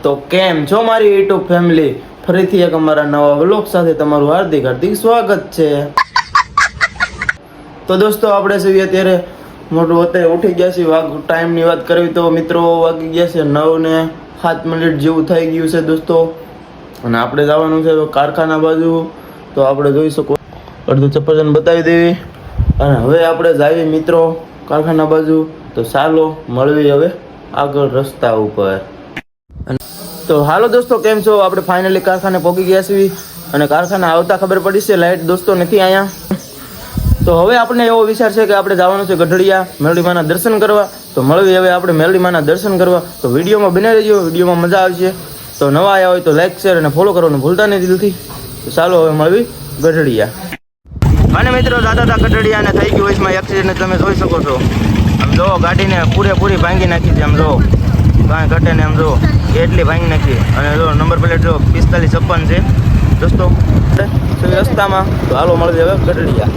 તો કેમ છો મારી યુટ્યુબ ફેમિલી, ફરીથી એક અમારા નવા વ્લોગ સાથે તમારું હાર્દિક સ્વાગત છે। તો દોસ્તો આપણે છીએ અત્યારે મોટું અત્યારે ઉઠી ગયા છીએ। ટાઈમની વાત કરવી તો મિત્રો વાગી ગયા છે 9:07 જેવું થઈ ગયું છે દોસ્તો, અને આપણે જવાનું છે કારખાના બાજુ। તો આપણે જોઈ શકો અડધું ચપ્પલ બતાવી દેવી, અને હવે આપણે જઈએ મિત્રો કારખાના બાજુ। તો ચાલો મળવી હવે આગળ રસ્તા ઉપર। તો હાલો દોસ્તો, કેમ છો? આપણે ફાઇનલી કારખાને પહોંચી ગયા છીએ, અને કારખાને આવતા ખબર પડી છે લાઇટ દોસ્તો નથી અહીંયા। તો હવે આપણે એવો વિચાર છે કે આપણે જવાનું છે ગઢડિયા મેલડીમાના દર્શન કરવા। તો મળવી હવે આપણે મેલડીમાના દર્શન કરવા। તો વિડીયોમાં બને રહેજો, વિડીયોમાં મજા આવશે। તો નવા આવ્યા હોય તો લાઈક શેર અને ફોલો કરવાનું ભૂલતા નહીં દિલથી। તો ચાલો હવે મળવી ગઢડિયા। અને મિત્રો દાદા ગઢડિયા ને થઈ ગયું હોય એક્સિડન્ટ, તમે જોઈ શકો છો। આમ જો ગાડીને પૂરેપૂરી ભાંગી નાખી છે, આમ જો કાંઈ ઘટે ને આમ જો એટલી ભાંગી નાખી। અને જો નંબર પ્લેટ જો 4556 છે દોસ્તો રસ્તામાં। તો હાલો મળવી હવે ગઢડિયા।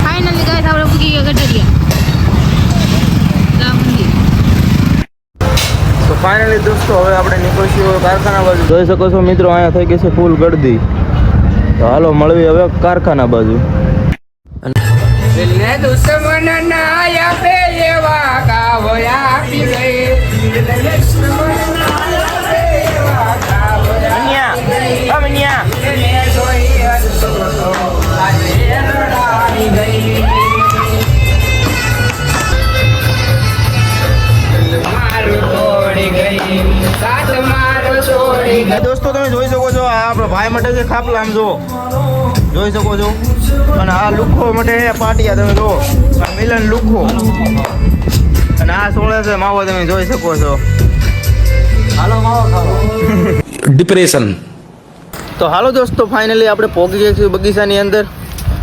ફાઇનલી ગાઈસ આપણે પૂગી ગયા ગઢડિયા મંદિર। તો ફાઇનલી દોસ્તો હવે આપણે નીકળીશું કારખાના બાજુ। જોઈ શકો છો મિત્રો અહીંયા થઈ ગઈ છે ફૂલ ગળદી। તો હાલો મળવી હવે કારખાના બાજુ। દુશ્મન ના આપે એવા કાવયા આપી ગઈ, દોસ્તો તમે જોઈ શકો છો આ આપણો ભાઈ માટે છે ખાપલા, આમ જો જોઈ શકો છો। અને આ લુખો માટે પાટિયા, તમે જો આ મિલન લુખો, અને આ સોળે છે માવો, તમે જોઈ શકો છો। હાલો માવો ખાવો ડિપ્રેશન। તો હાલો દોસ્તો ફાઇનલી આપણે પહોંચી ગયા છીએ બગીચાની અંદર।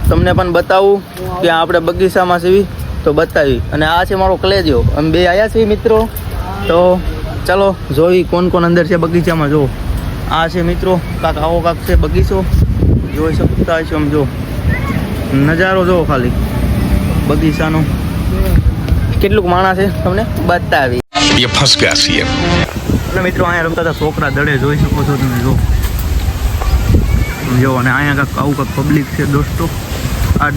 તમને પણ બતાવું કે આપણે બગીચામાં છીએ તો બતાવી। અને આ છે મારો કલેજો, અમે બે આવ્યા છીએ મિત્રો। તો ચાલો જોઈ કોણ કોણ અંદર છે બગીચામાં। જો આ છે મિત્રો કાંક આવો કાંક છે બગીચો, જોઈ શકતા છો આમ જો નજારો જો ખાલી બગીચાનો કેટલુંક માણસ છે તમને બતાવી। ये फंस गया सीएम। અને મિત્રો અહીંયા રમતા હતા છોકરા દડે, જોઈ શકો છો તમે જો જો। અને અહીંયા કાંક આવું કાંક પબ્લિક છે દોસ્તો, આ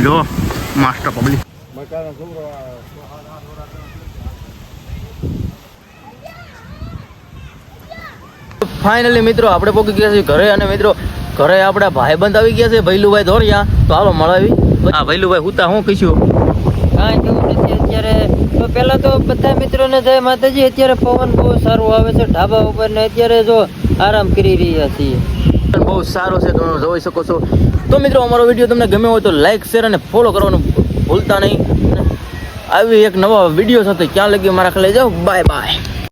જો માસ્ટર પબ્લિક। ફાઇનલી મિત્રો આપણે પહોંચી ગયા છીએ ઘરે, અને મિત્રો ઘરે આપણા ભાઈબંધ આવી ગયા છે ભૈલુભાઈ ધોરિયા। તો હાલો મળાવી। હા ભૈલુભાઈ હુતા હું કહીશું કાંઈ જેવું નથી અત્યારે। તો પહેલાં તો બધા મિત્રોને જય માતાજી। અત્યારે પવન બહુ સારું આવે છે ઢાબા ઉપર, ને અત્યારે જો આરામ કરી રહ્યા છીએ। બહુ સારો છે, તમે જોઈ શકો છો। તો મિત્રો અમારો વિડીયો તમને ગમ્યો હોય તો લાઈક શેર અને ફોલો કરવાનું ભૂલતા નહીં। આવી એક નવા વિડીયો સાથે ક્યાં લગી મારા ખાલી જાઓ, બાય બાય।